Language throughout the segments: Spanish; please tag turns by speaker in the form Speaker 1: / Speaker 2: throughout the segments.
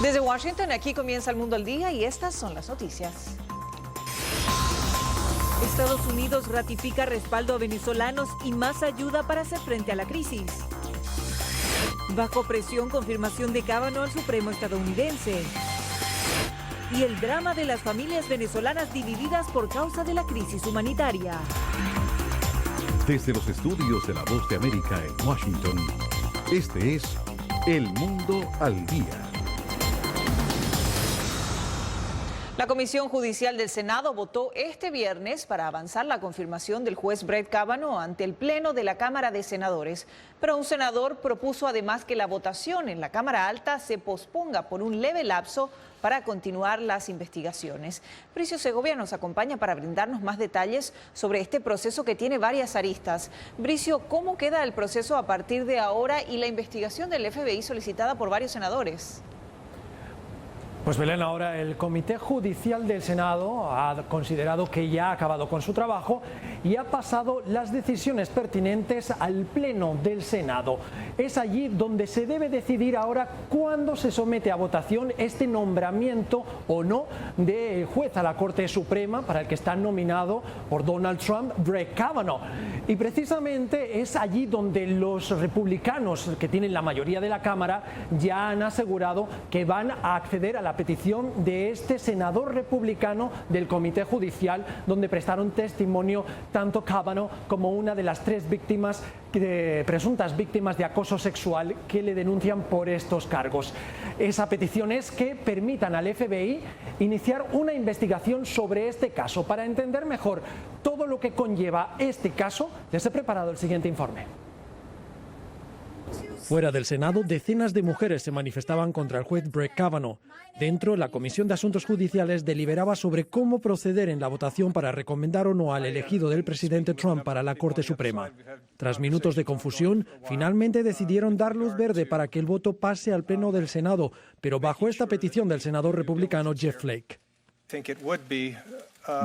Speaker 1: Desde Washington, aquí comienza El Mundo al Día y estas son las noticias.
Speaker 2: Estados Unidos ratifica respaldo a venezolanos y más ayuda para hacer frente a la crisis. Bajo presión, confirmación de Kavanaugh al Supremo estadounidense. Y el drama de las familias venezolanas divididas por causa de la crisis humanitaria.
Speaker 3: Desde los estudios de La Voz de América en Washington, este es El Mundo al Día.
Speaker 1: La Comisión Judicial del Senado votó este viernes para avanzar la confirmación del juez Brett Kavanaugh ante el Pleno de la Cámara de Senadores. Pero un senador propuso además que la votación en la Cámara Alta se posponga por un leve lapso para continuar las investigaciones. Bricio Segovia nos acompaña para brindarnos más detalles sobre este proceso que tiene varias aristas. Bricio, ¿cómo queda el proceso a partir de ahora y la investigación del FBI solicitada por varios senadores?
Speaker 4: Pues Belén, ahora el Comité Judicial del Senado ha considerado que ya ha acabado con su trabajo y ha pasado las decisiones pertinentes al Pleno del Senado. Es allí donde se debe decidir ahora cuándo se somete a votación este nombramiento o no de juez a la Corte Suprema para el que está nominado por Donald Trump, Brett Kavanaugh. Y precisamente es allí donde los republicanos, que tienen la mayoría de la Cámara, ya han asegurado que van a acceder a la petición de este senador republicano del Comité Judicial, donde prestaron testimonio tanto Kavanaugh como una de las tres víctimas, presuntas víctimas de acoso sexual que le denuncian por estos cargos. Esa petición es que permitan al FBI iniciar una investigación sobre este caso. Para entender mejor todo lo que conlleva este caso, les he preparado el siguiente informe. Fuera del Senado, decenas de mujeres se manifestaban contra el juez Brett Kavanaugh. Dentro, la Comisión de Asuntos Judiciales deliberaba sobre cómo proceder en la votación para recomendar o no al elegido del presidente Trump para la Corte Suprema. Tras minutos de confusión, finalmente decidieron dar luz verde para que el voto pase al Pleno del Senado, pero bajo esta petición del senador republicano Jeff Flake.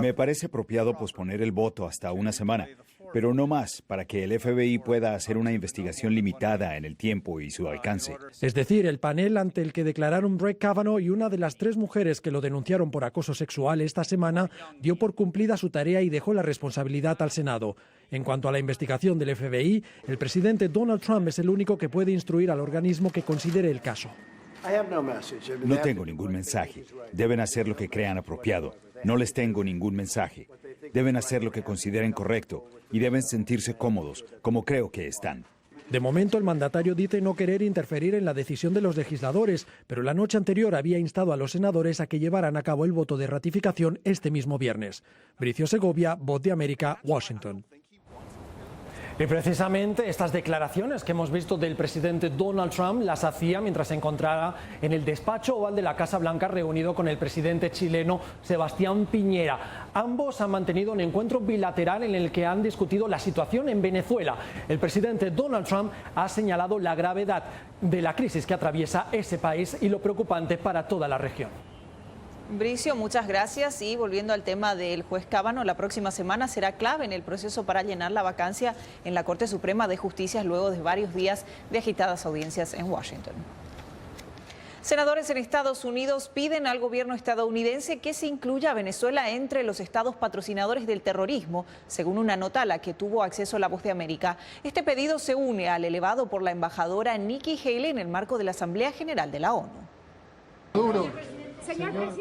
Speaker 5: Me parece apropiado posponer el voto hasta una semana, pero no más, para que el FBI pueda hacer una investigación limitada en el tiempo y su alcance.
Speaker 4: Es decir, el panel ante el que declararon Brett Kavanaugh y una de las tres mujeres que lo denunciaron por acoso sexual esta semana dio por cumplida su tarea y dejó la responsabilidad al Senado. En cuanto a la investigación del FBI, el presidente Donald Trump es el único que puede instruir al organismo que considere el caso.
Speaker 5: No tengo ningún mensaje. Deben hacer lo que crean apropiado. No les tengo ningún mensaje. Deben hacer lo que consideren correcto y deben sentirse cómodos, como creo que están.
Speaker 4: De momento, el mandatario dice no querer interferir en la decisión de los legisladores, pero la noche anterior había instado a los senadores a que llevaran a cabo el voto de ratificación este mismo viernes. Bricio Segovia, Voz de América, Washington. Y precisamente estas declaraciones que hemos visto del presidente Donald Trump las hacía mientras se encontraba en el despacho oval de la Casa Blanca reunido con el presidente chileno Sebastián Piñera. Ambos han mantenido un encuentro bilateral en el que han discutido la situación en Venezuela. El presidente Donald Trump ha señalado la gravedad de la crisis que atraviesa ese país y lo preocupante para toda la región.
Speaker 1: Bricio, muchas gracias. Y volviendo al tema del juez Kavanaugh, la próxima semana será clave en el proceso para llenar la vacancia en la Corte Suprema de Justicia luego de varios días de agitadas audiencias en Washington. Senadores en Estados Unidos piden al gobierno estadounidense que se incluya a Venezuela entre los estados patrocinadores del terrorismo, según una nota a la que tuvo acceso La Voz de América. Este pedido se une al elevado por la embajadora Nikki Haley en el marco de la Asamblea General de la ONU.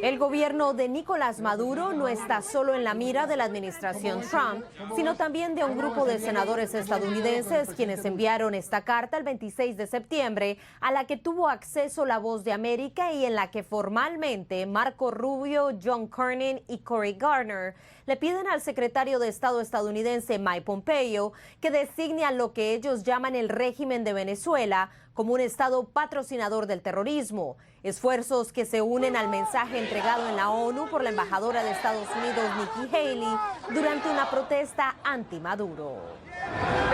Speaker 6: El gobierno de Nicolás Maduro no está solo en la mira de la administración Trump, sino también de un grupo de senadores estadounidenses quienes enviaron esta carta el 26 de septiembre a la que tuvo acceso La Voz de América y en la que formalmente Marco Rubio, John Cornyn y Cory Gardner le piden al secretario de Estado estadounidense Mike Pompeo que designe a lo que ellos llaman el régimen de Venezuela como un estado patrocinador del terrorismo, esfuerzos que se unen al mensaje entregado en la ONU por la embajadora de Estados Unidos Nikki Haley durante una protesta anti-Maduro.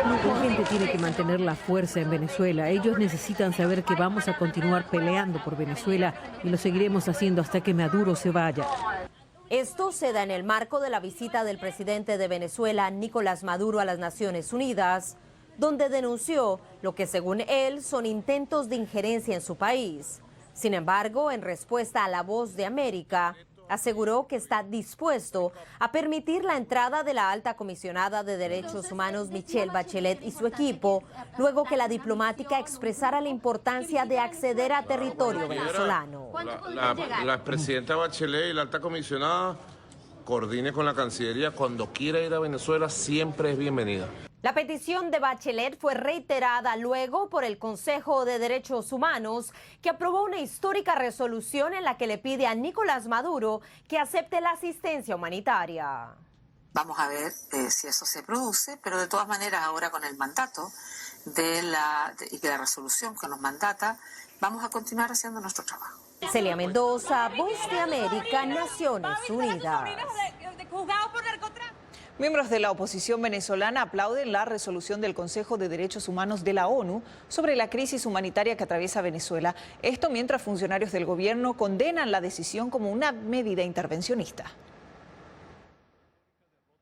Speaker 2: La gente tiene que mantener la fuerza en Venezuela. Ellos necesitan saber que vamos a continuar peleando por Venezuela y lo seguiremos haciendo hasta que Maduro se vaya.
Speaker 6: Esto se da en el marco de la visita del presidente de Venezuela, Nicolás Maduro, a las Naciones Unidas, donde denunció lo que según él son intentos de injerencia en su país. Sin embargo, en respuesta a La Voz de América, aseguró que está dispuesto a permitir la entrada de la alta comisionada de Derechos Humanos Michelle Bachelet y su equipo, luego que la diplomática expresara la importancia de acceder a territorio venezolano.
Speaker 7: La expresidenta Bachelet y la alta comisionada coordine con la Cancillería. Cuando quiera ir a Venezuela, siempre es bienvenida.
Speaker 6: La petición de Bachelet fue reiterada luego por el Consejo de Derechos Humanos, que aprobó una histórica resolución en la que le pide a Nicolás Maduro que acepte la asistencia humanitaria.
Speaker 8: Vamos a ver si eso se produce, pero de todas maneras ahora con el mandato y de la resolución que nos mandata, vamos a continuar haciendo nuestro trabajo.
Speaker 6: Celia Mendoza, Voz de América, Naciones Unidas.
Speaker 1: Miembros de la oposición venezolana aplauden la resolución del Consejo de Derechos Humanos de la ONU sobre la crisis humanitaria que atraviesa Venezuela. Esto mientras funcionarios del gobierno condenan la decisión como una medida intervencionista.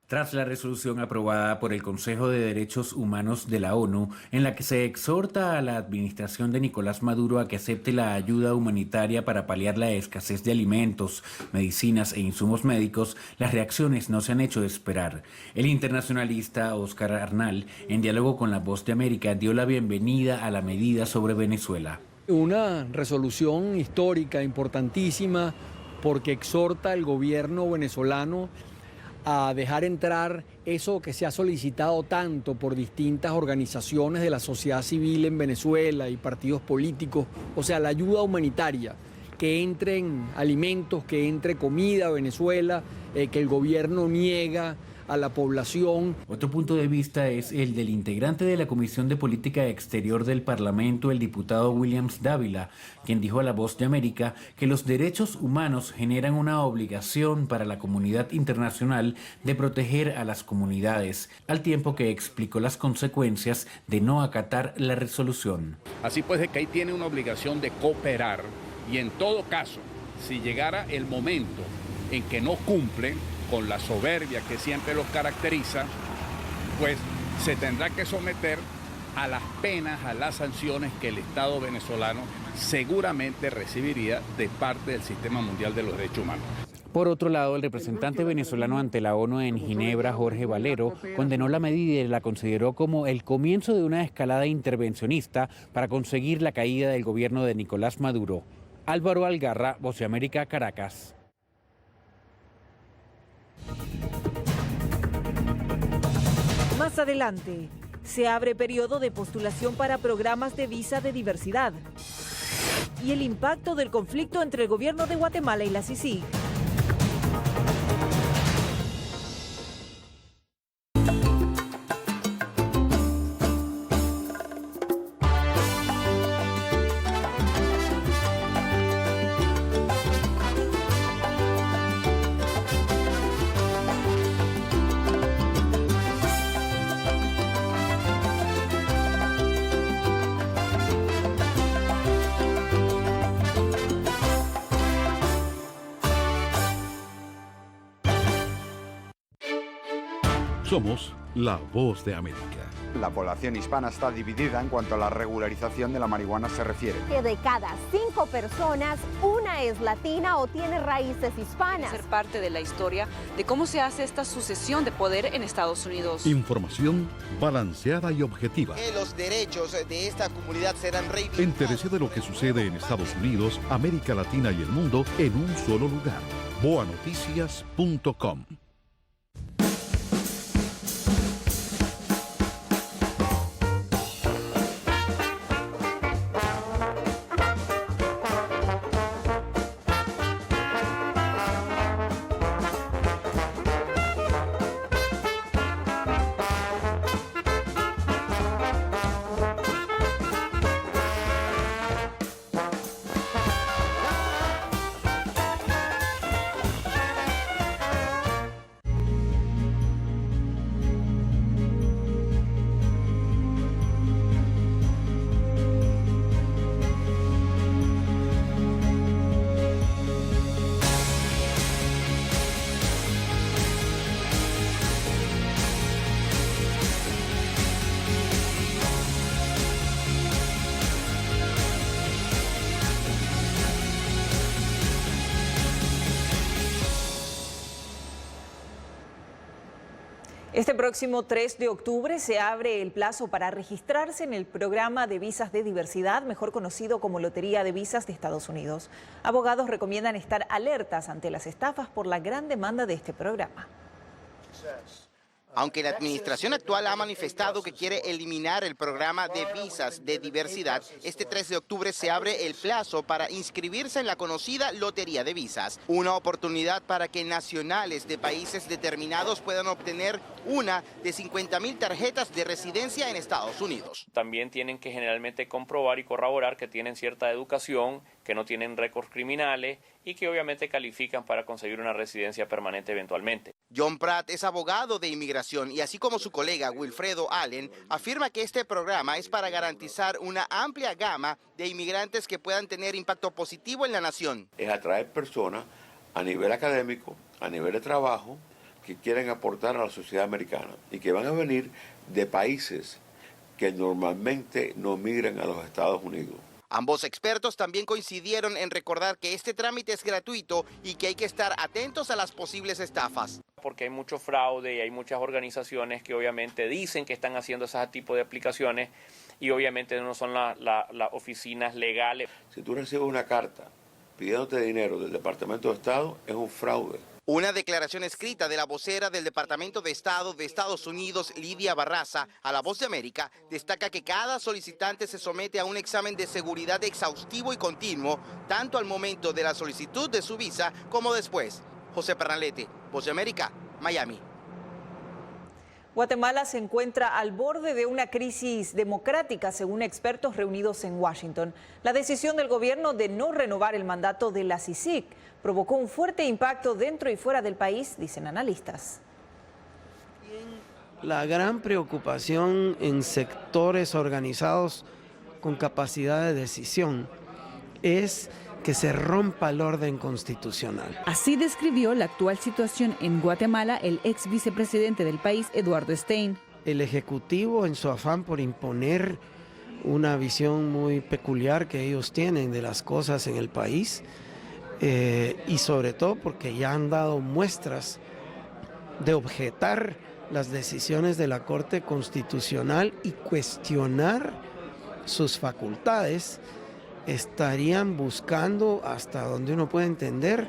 Speaker 9: Tras la resolución aprobada por el Consejo de Derechos Humanos de la ONU, en la que se exhorta a la administración de Nicolás Maduro a que acepte la ayuda humanitaria para paliar la escasez de alimentos, medicinas e insumos médicos, las reacciones no se han hecho esperar. El internacionalista Oscar Arnal, en diálogo con La Voz de América, dio la bienvenida a la medida sobre Venezuela.
Speaker 10: Una resolución histórica, importantísima, porque exhorta al gobierno venezolano a dejar entrar eso que se ha solicitado tanto por distintas organizaciones de la sociedad civil en Venezuela y partidos políticos, o sea, la ayuda humanitaria, que entren alimentos, que entre comida a Venezuela, que el gobierno niega a la población.
Speaker 9: Otro punto de vista es el del integrante de la Comisión de Política Exterior del Parlamento, el diputado Williams Dávila, quien dijo a La Voz de América que los derechos humanos generan una obligación para la comunidad internacional de proteger a las comunidades, al tiempo que explicó las consecuencias de no acatar la resolución.
Speaker 11: Así pues, de que ahí tiene una obligación de cooperar y en todo caso, si llegara el momento en que no cumplen con la soberbia que siempre los caracteriza, pues se tendrá que someter a las penas, a las sanciones que el Estado venezolano seguramente recibiría de parte del Sistema Mundial de los Derechos Humanos.
Speaker 9: Por otro lado, el representante venezolano ante la ONU en Ginebra, Jorge Valero, condenó la medida y la consideró como el comienzo de una escalada intervencionista para conseguir la caída del gobierno de Nicolás Maduro. Álvaro Algarra, Voz de América, Caracas.
Speaker 2: Más adelante, se abre periodo de postulación para programas de visa de diversidad. Y el impacto del conflicto entre el gobierno de Guatemala y la CICIG.
Speaker 3: Somos La Voz de América.
Speaker 12: La población hispana está dividida en cuanto a la regularización de la marihuana se refiere.
Speaker 6: Que de cada 5 personas, una es latina o tiene raíces hispanas.
Speaker 13: Ser parte de la historia de cómo se hace esta sucesión de poder en Estados Unidos.
Speaker 3: Información balanceada y objetiva.
Speaker 14: Que los derechos de esta comunidad serán reivindicados.
Speaker 3: Entérese de lo que sucede en Estados Unidos, América Latina y el mundo en un solo lugar. boanoticias.com.
Speaker 1: Este próximo 3 de octubre se abre el plazo para registrarse en el programa de visas de diversidad, mejor conocido como Lotería de Visas de Estados Unidos. Abogados recomiendan estar alertas ante las estafas por la gran demanda de este programa.
Speaker 14: Aunque la administración actual ha manifestado que quiere eliminar el programa de visas de diversidad, este 3 de octubre se abre el plazo para inscribirse en la conocida Lotería de Visas, una oportunidad para que nacionales de países determinados puedan obtener una de 50.000 tarjetas de residencia en Estados Unidos.
Speaker 15: También tienen que generalmente comprobar y corroborar que tienen cierta educación, que no tienen récords criminales y que obviamente califican para conseguir una residencia permanente eventualmente.
Speaker 14: John Pratt es abogado de inmigración y así como su colega Wilfredo Allen, afirma que este programa es para garantizar una amplia gama de inmigrantes que puedan tener impacto positivo en la nación.
Speaker 16: Es atraer personas a nivel académico, a nivel de trabajo, que quieren aportar a la sociedad americana y que van a venir de países que normalmente no migran a los Estados Unidos.
Speaker 14: Ambos expertos también coincidieron en recordar que este trámite es gratuito y que hay que estar atentos a las posibles estafas.
Speaker 15: Porque hay mucho fraude y hay muchas organizaciones que obviamente dicen que están haciendo ese tipo de aplicaciones y obviamente no son las oficinas legales.
Speaker 16: Si tú recibes una carta pidiéndote dinero del Departamento de Estado, es un fraude.
Speaker 14: Una declaración escrita de la vocera del Departamento de Estado de Estados Unidos, Lidia Barraza, a La Voz de América, destaca que cada solicitante se somete a un examen de seguridad exhaustivo y continuo, tanto al momento de la solicitud de su visa como después. José Pernalete, Voz de América, Miami.
Speaker 1: Guatemala se encuentra al borde de una crisis democrática, según expertos reunidos en Washington. La decisión del gobierno de no renovar el mandato de la CICIG provocó un fuerte impacto dentro y fuera del país, dicen analistas.
Speaker 17: La gran preocupación en sectores organizados con capacidad de decisión es que se rompa el orden constitucional.
Speaker 18: Así describió la actual situación en Guatemala el ex vicepresidente del país, Eduardo Stein.
Speaker 17: El Ejecutivo, en su afán por imponer una visión muy peculiar que ellos tienen de las cosas en el país, y sobre todo porque ya han dado muestras de objetar las decisiones de la Corte Constitucional y cuestionar sus facultades, estarían buscando, hasta donde uno puede entender,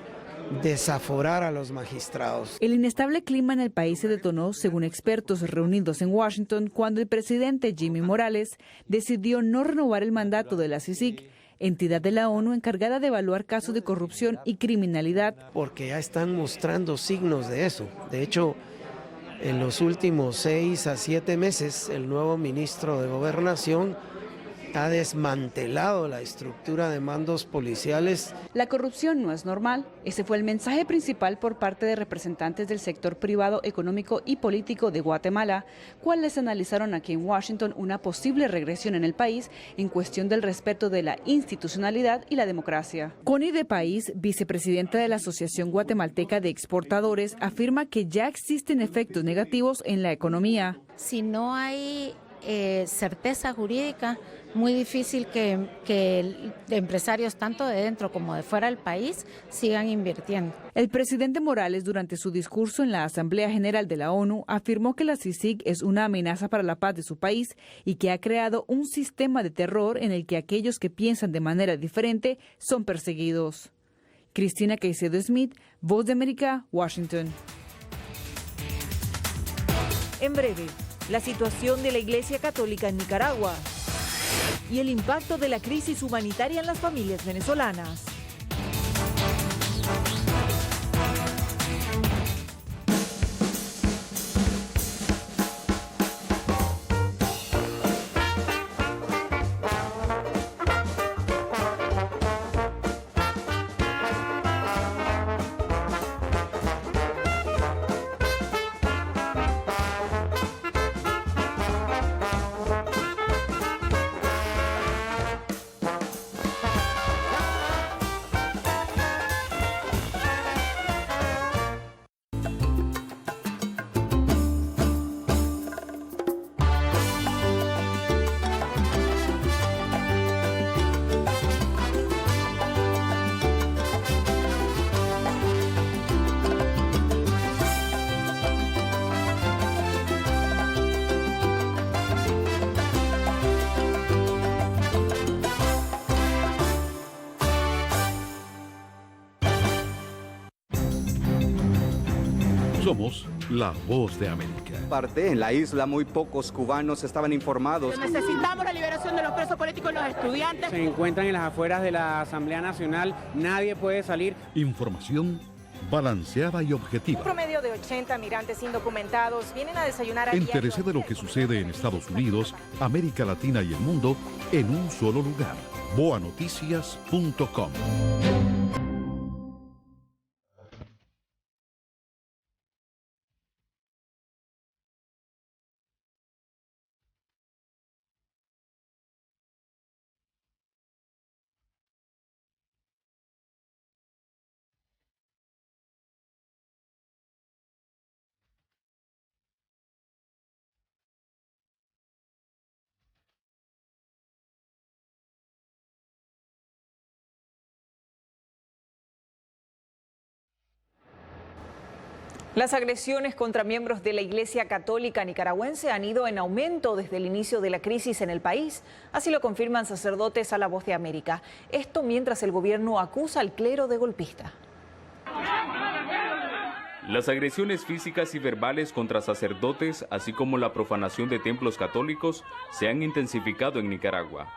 Speaker 17: desaforar a los magistrados.
Speaker 18: El inestable clima en el país se detonó, según expertos reunidos en Washington, cuando el presidente Jimmy Morales decidió no renovar el mandato de la CICIG, entidad de la ONU encargada de evaluar casos de corrupción y criminalidad.
Speaker 17: Porque ya están mostrando signos de eso. De hecho, en los últimos 6 a 7 meses, el nuevo ministro de Gobernación ha desmantelado la estructura de mandos policiales.
Speaker 18: La corrupción no es normal. Ese fue el mensaje principal por parte de representantes del sector privado, económico y político de Guatemala, cuales analizaron aquí en Washington una posible regresión en el país en cuestión del respeto de la institucionalidad y la democracia. Connie de País, vicepresidenta de la Asociación Guatemalteca de Exportadores, afirma que ya existen efectos negativos en la economía.
Speaker 19: Si no hay certeza jurídica, muy difícil que empresarios tanto de dentro como de fuera del país sigan invirtiendo.
Speaker 18: El presidente Morales, durante su discurso en la Asamblea General de la ONU, afirmó que la CICIG es una amenaza para la paz de su país y que ha creado un sistema de terror en el que aquellos que piensan de manera diferente son perseguidos. Cristina Caicedo Smith, Voz de América, Washington.
Speaker 2: En breve, la situación de la Iglesia Católica en Nicaragua y el impacto de la crisis humanitaria en las familias venezolanas.
Speaker 3: Somos la voz de América.
Speaker 20: En la isla muy pocos cubanos estaban informados.
Speaker 21: Necesitamos la liberación de los presos políticos y los estudiantes.
Speaker 22: Se encuentran en las afueras de la Asamblea Nacional, nadie puede salir.
Speaker 3: Información balanceada y objetiva.
Speaker 23: Un promedio de 80 migrantes indocumentados vienen a desayunar a
Speaker 3: Entérese de lo que sucede en Estados Unidos, América Latina y el mundo en un solo lugar. boanoticias.com.
Speaker 1: Las agresiones contra miembros de la Iglesia Católica nicaragüense han ido en aumento desde el inicio de la crisis en el país. Así lo confirman sacerdotes a La Voz de América. Esto mientras el gobierno acusa al clero de golpista.
Speaker 24: Las agresiones físicas y verbales contra sacerdotes, así como la profanación de templos católicos, se han intensificado en Nicaragua.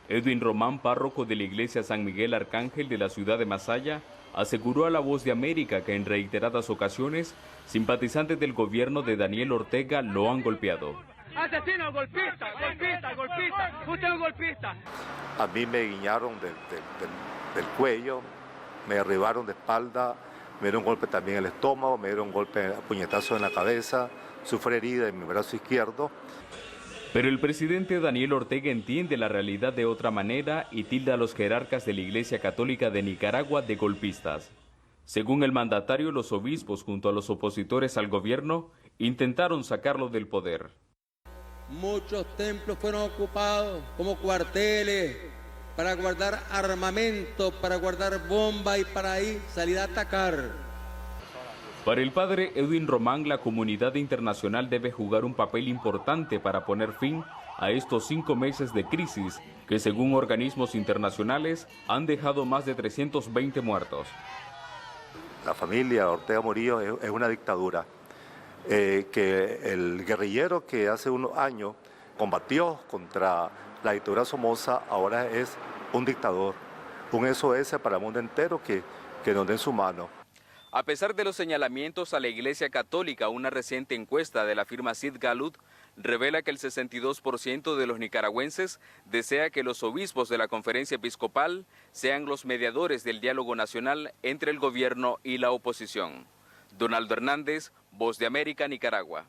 Speaker 24: Edwin Román, párroco de la Iglesia San Miguel Arcángel de la ciudad de Masaya, aseguró a La Voz de América que en reiteradas ocasiones, simpatizantes del gobierno de Daniel Ortega lo han golpeado.
Speaker 25: ¡Asesino, golpista, golpista, golpista! ¡Usted es un golpista!
Speaker 26: A mí me guiñaron del cuello, me derribaron de espalda, me dieron un golpe también en el estómago, me dieron un golpe, puñetazo en la cabeza, sufrí herida en mi brazo izquierdo.
Speaker 24: Pero el presidente Daniel Ortega entiende la realidad de otra manera y tilda a los jerarcas de la Iglesia Católica de Nicaragua de golpistas. Según el mandatario, los obispos, junto a los opositores al gobierno, intentaron sacarlo del poder.
Speaker 27: Muchos templos fueron ocupados como cuarteles para guardar armamento, para guardar bombas y para ahí salir a atacar.
Speaker 24: Para el padre Edwin Román, la comunidad internacional debe jugar un papel importante para poner fin a estos 5 meses de crisis que, según organismos internacionales, han dejado más de 320 muertos.
Speaker 26: La familia Ortega Murillo es una dictadura, que el guerrillero que hace unos años combatió contra la dictadura Somoza ahora es un dictador, un SOS para el mundo entero que nos den su mano.
Speaker 24: A pesar de los señalamientos a la Iglesia Católica, una reciente encuesta de la firma Sid Gallup revela que el 62% de los nicaragüenses desea que los obispos de la Conferencia Episcopal sean los mediadores del diálogo nacional entre el gobierno y la oposición. Donaldo Hernández, Voz de América, Nicaragua.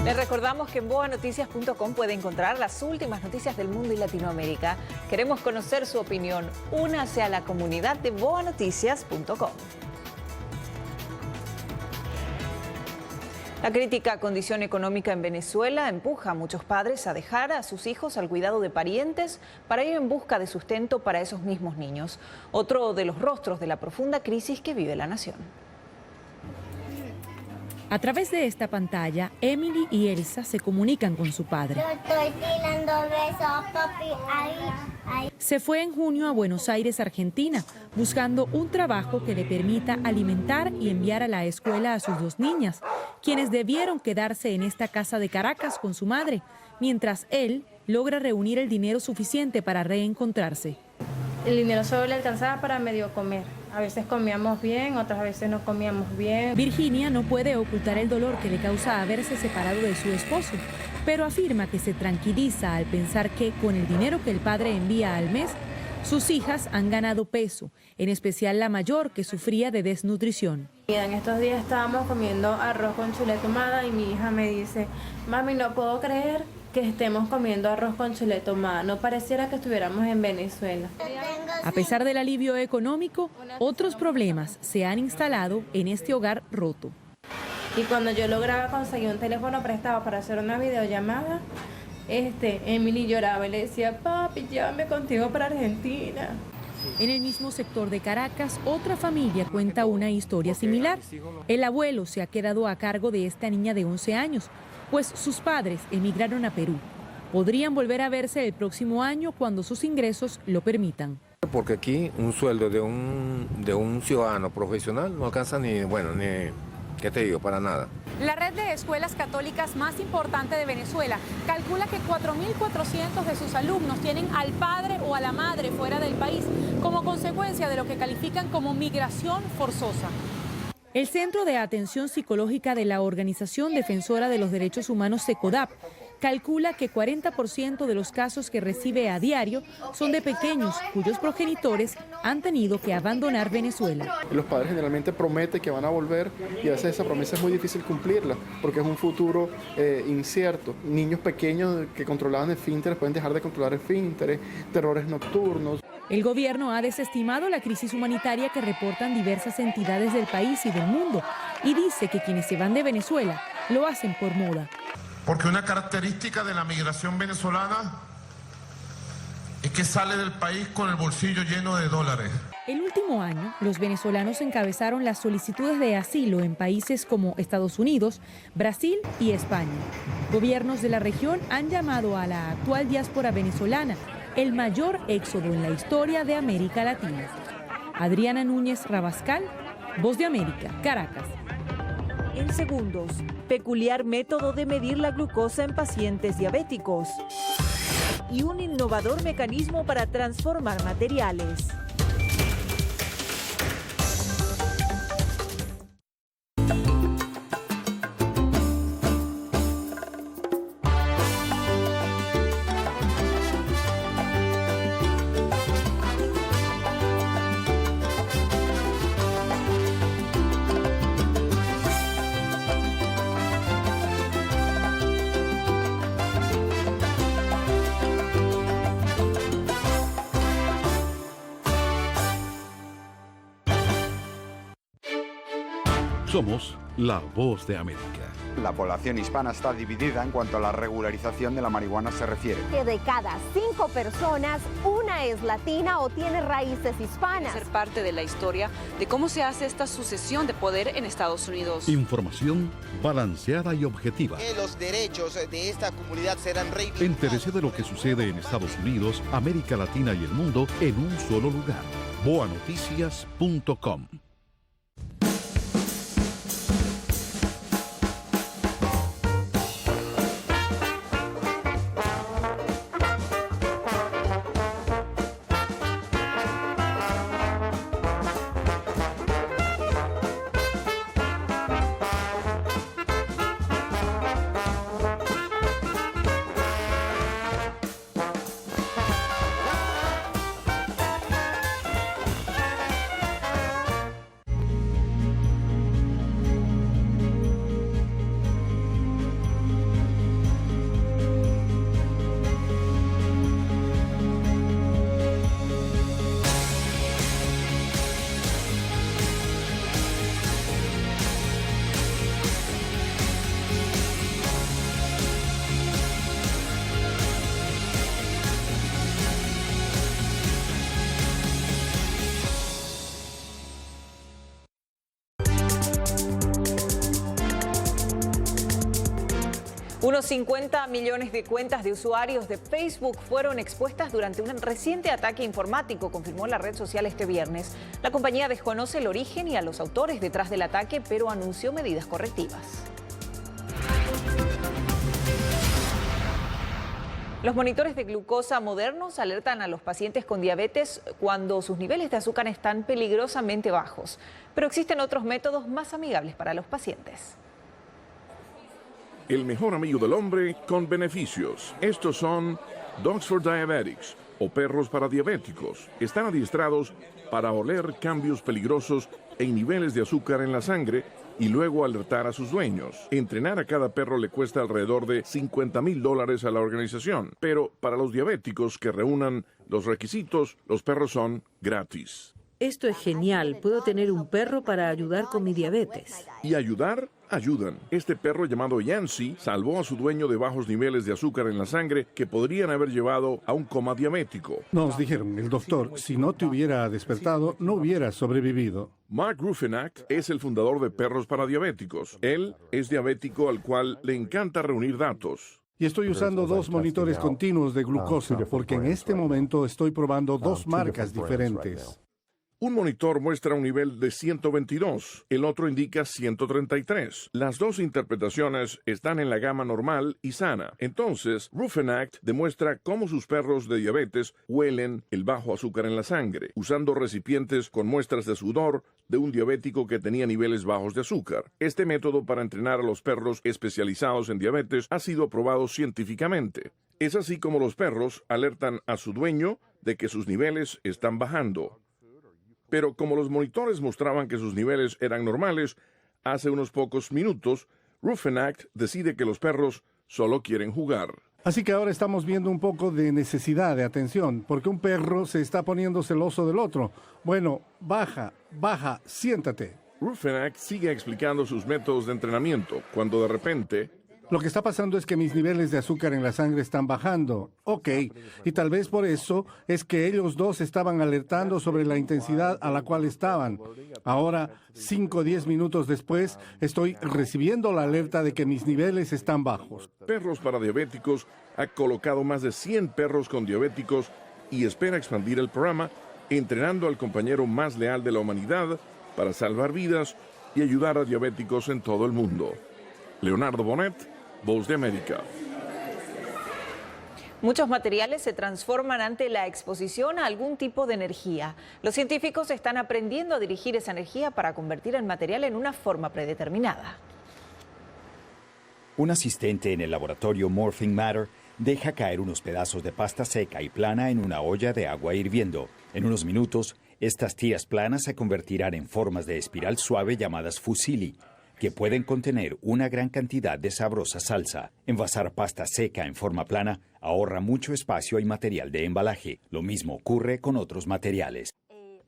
Speaker 1: Les recordamos que en boanoticias.com puede encontrar las últimas noticias del mundo y Latinoamérica. Queremos conocer su opinión. Únase a la comunidad de boanoticias.com. La crítica condición económica en Venezuela empuja a muchos padres a dejar a sus hijos al cuidado de parientes para ir en busca de sustento para esos mismos niños. Otro de los rostros de la profunda crisis que vive la nación.
Speaker 2: A través de esta pantalla, Emily y Elsa se comunican con su padre.
Speaker 28: Yo estoy tirando besos, papi, ahí.
Speaker 2: Se fue en junio a Buenos Aires, Argentina, buscando un trabajo que le permita alimentar y enviar a la escuela a sus 2 niñas, quienes debieron quedarse en esta casa de Caracas con su madre, mientras él logra reunir el dinero suficiente para reencontrarse.
Speaker 29: El dinero solo le alcanzaba para medio comer. A veces comíamos bien, otras veces no comíamos bien.
Speaker 2: Virginia no puede ocultar el dolor que le causa haberse separado de su esposo, pero afirma que se tranquiliza al pensar que con el dinero que el padre envía al mes, sus hijas han ganado peso, en especial la mayor, que sufría de desnutrición.
Speaker 29: En estos días estábamos comiendo arroz con chuleta ahumada y mi hija me dice: mami, no puedo creer que estemos comiendo arroz con chuleta ahumada, no pareciera que estuviéramos en Venezuela.
Speaker 2: A pesar del alivio económico, otros problemas se han instalado en este hogar roto.
Speaker 29: Y cuando yo lograba conseguir un teléfono prestado para hacer una videollamada, Emily lloraba y le decía: papi, llévame contigo para Argentina.
Speaker 2: En el mismo sector de Caracas, otra familia cuenta una historia similar. El abuelo se ha quedado a cargo de esta niña de 11 años, pues sus padres emigraron a Perú. Podrían volver a verse el próximo año cuando sus ingresos lo permitan.
Speaker 4: Porque aquí un sueldo de un ciudadano profesional no alcanza ni, ¿qué te digo? Para nada.
Speaker 5: La red de escuelas católicas más importante de Venezuela calcula que 4.400 de sus alumnos tienen al padre o a la madre fuera del país como consecuencia de lo que califican como migración forzosa.
Speaker 2: El Centro de Atención Psicológica de la Organización Defensora de los Derechos Humanos, SECODAP, calcula que 40% de los casos que recibe a diario son de pequeños cuyos progenitores han tenido que abandonar Venezuela.
Speaker 6: Los padres generalmente prometen que van a volver y a veces esa promesa es muy difícil cumplirla porque es un futuro incierto. Niños pequeños que controlaban esfínteres pueden dejar de controlar esfínteres, terrores nocturnos.
Speaker 2: El gobierno ha desestimado la crisis humanitaria que reportan diversas entidades del país y del mundo y dice que quienes se van de Venezuela lo hacen por moda.
Speaker 7: Porque una característica de la migración venezolana es que sale del país con el bolsillo lleno de dólares.
Speaker 2: El último año, los venezolanos encabezaron las solicitudes de asilo en países como Estados Unidos, Brasil y España. Gobiernos de la región han llamado a la actual diáspora venezolana el mayor éxodo en la historia de América Latina. Adriana Núñez Rabascal, Voz de América, Caracas. En segundos, peculiar método de medir la glucosa en pacientes diabéticos y un innovador mecanismo para transformar materiales.
Speaker 3: Somos la Voz de América.
Speaker 20: La población hispana está dividida en cuanto a la regularización de la marihuana se refiere.
Speaker 8: Que de cada 5 personas, una es latina o tiene raíces hispanas.
Speaker 13: Ser parte de la historia de cómo se hace esta sucesión de poder en Estados Unidos.
Speaker 3: Información balanceada y objetiva.
Speaker 14: Que los derechos de esta comunidad serán reivindicados.
Speaker 3: Entérese de lo que sucede en Estados Unidos, América Latina y el mundo en un solo lugar. boanoticias.com.
Speaker 1: Unos 50 millones de cuentas de usuarios de Facebook fueron expuestas durante un reciente ataque informático, confirmó la red social este viernes. La compañía desconoce el origen y a los autores detrás del ataque, pero anunció medidas correctivas. Los monitores de glucosa modernos alertan a los pacientes con diabetes cuando sus niveles de azúcar están peligrosamente bajos. Pero existen otros métodos más amigables para los pacientes.
Speaker 9: El mejor amigo del hombre con beneficios. Estos son Dogs for Diabetics o perros para diabéticos. Están adiestrados para oler cambios peligrosos en niveles de azúcar en la sangre y luego alertar a sus dueños. Entrenar a cada perro le cuesta alrededor de $50,000 a la organización, pero para los diabéticos que reúnan los requisitos, los perros son gratis.
Speaker 10: Esto es genial. Puedo tener un perro para ayudar con mi diabetes.
Speaker 9: ¿Y ayudar? Ayudan. Este perro llamado Yancy salvó a su dueño de bajos niveles de azúcar en la sangre que podrían haber llevado a un coma diabético.
Speaker 11: Nos dijeron, el doctor, si no te hubiera despertado, no hubieras sobrevivido.
Speaker 9: Mark Ruffinack es el fundador de Perros para Diabéticos. Él es diabético al cual le encanta reunir datos.
Speaker 11: Y estoy usando 2 monitores continuos de glucosa porque en este momento estoy probando 2 marcas diferentes.
Speaker 9: Un monitor muestra un nivel de 122, el otro indica 133. Las dos interpretaciones están en la gama normal y sana. Entonces, Rufenact demuestra cómo sus perros de diabetes huelen el bajo azúcar en la sangre, usando recipientes con muestras de sudor de un diabético que tenía niveles bajos de azúcar. Este método para entrenar a los perros especializados en diabetes ha sido probado científicamente. Es así como los perros alertan a su dueño de que sus niveles están bajando. Pero como los monitores mostraban que sus niveles eran normales, hace unos pocos minutos, Rufenact decide que los perros solo quieren jugar.
Speaker 11: Así que ahora estamos viendo un poco de necesidad de atención, porque un perro se está poniendo celoso del otro. Bueno, baja, siéntate.
Speaker 9: Rufenact sigue explicando sus métodos de entrenamiento, cuando de repente...
Speaker 11: Lo que está pasando es que mis niveles de azúcar en la sangre están bajando. Ok, y tal vez por eso es que ellos dos estaban alertando sobre la intensidad a la cual estaban. Ahora, 5 o 10 minutos después, estoy recibiendo la alerta de que mis niveles están bajos.
Speaker 9: Perros para Diabéticos ha colocado más de 100 perros con diabéticos y espera expandir el programa, entrenando al compañero más leal de la humanidad para salvar vidas y ayudar a diabéticos en todo el mundo. Leonardo Bonet, Voz de América.
Speaker 1: Muchos materiales se transforman ante la exposición a algún tipo de energía. Los científicos están aprendiendo a dirigir esa energía para convertir el material en una forma predeterminada.
Speaker 12: Un asistente en el laboratorio Morphing Matter deja caer unos pedazos de pasta seca y plana en una olla de agua hirviendo. En unos minutos, estas tiras planas se convertirán en formas de espiral suave llamadas fusilli, que pueden contener una gran cantidad de sabrosa salsa. Envasar pasta seca en forma plana ahorra mucho espacio y material de embalaje. Lo mismo ocurre con otros materiales.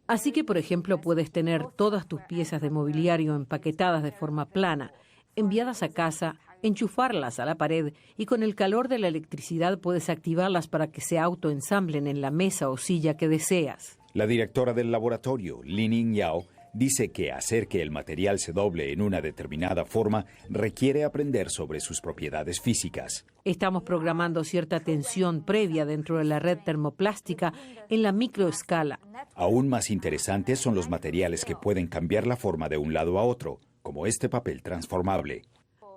Speaker 10: Así que, por ejemplo, puedes tener todas tus piezas de mobiliario empaquetadas de forma plana, enviadas a casa, enchufarlas a la pared y con el calor de la electricidad puedes activarlas para que se autoensamblen en la mesa o silla que deseas.
Speaker 12: La directora del laboratorio, Lining Yao, dice que hacer que el material se doble en una determinada forma requiere aprender sobre sus propiedades físicas.
Speaker 10: Estamos programando cierta tensión previa dentro de la red termoplástica en la microescala.
Speaker 12: Aún más interesantes son los materiales que pueden cambiar la forma de un lado a otro, como este papel transformable.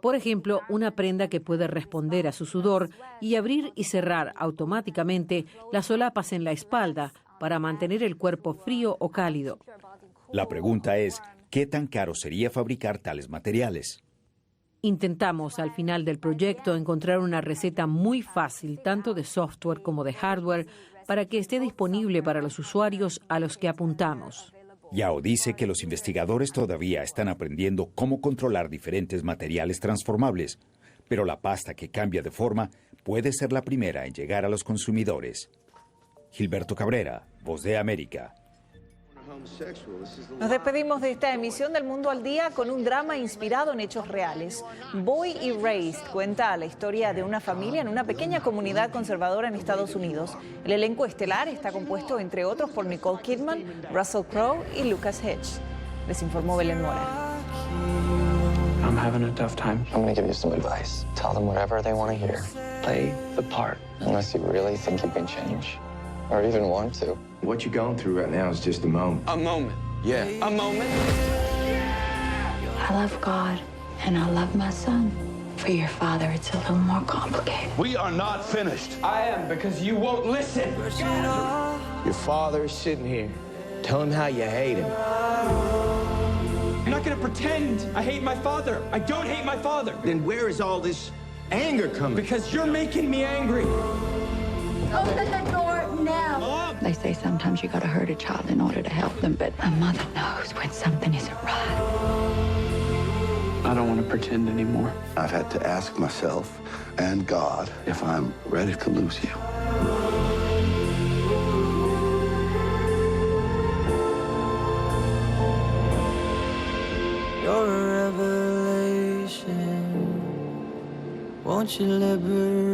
Speaker 10: Por ejemplo, una prenda que puede responder a su sudor y abrir y cerrar automáticamente las solapas en la espalda para mantener el cuerpo frío o cálido.
Speaker 12: La pregunta es, ¿qué tan caro sería fabricar tales materiales?
Speaker 10: Intentamos al final del proyecto encontrar una receta muy fácil, tanto de software como de hardware, para que esté disponible para los usuarios a los que apuntamos.
Speaker 12: Yao dice que los investigadores todavía están aprendiendo cómo controlar diferentes materiales transformables, pero la pasta que cambia de forma puede ser la primera en llegar a los consumidores. Gilberto Cabrera, Voz de América.
Speaker 1: Nos despedimos de esta emisión del Mundo al Día con un drama inspirado en hechos reales. Boy Erased cuenta la historia de una familia en una pequeña comunidad conservadora en Estados Unidos. El elenco estelar está compuesto, entre otros, por Nicole Kidman, Russell Crowe y Lucas Hedges. Les informó Belén Mora.
Speaker 15: I'm having a tough time. I'm gonna give you some advice. Tell them whatever they want to hear. Play the part. Unless you really think you can change. Or even want to. What you're going through right now is just a moment. A moment. Yeah. A moment.
Speaker 16: I love God, and I love my son. For your father, it's a little more complicated.
Speaker 15: We are not finished. I am, because you won't listen. Your father is sitting here. Tell him how you hate him. I'm not gonna pretend I hate my father. I don't hate my father. Then where is all this anger coming? Because you're making me angry.
Speaker 16: Open the door now. They say sometimes you gotta hurt a child in order to help them, but a mother knows when something isn't right.
Speaker 15: I don't want to pretend anymore.
Speaker 17: I've had to ask myself and God if I'm ready to lose you.
Speaker 18: You're a revelation. Won't you liberate?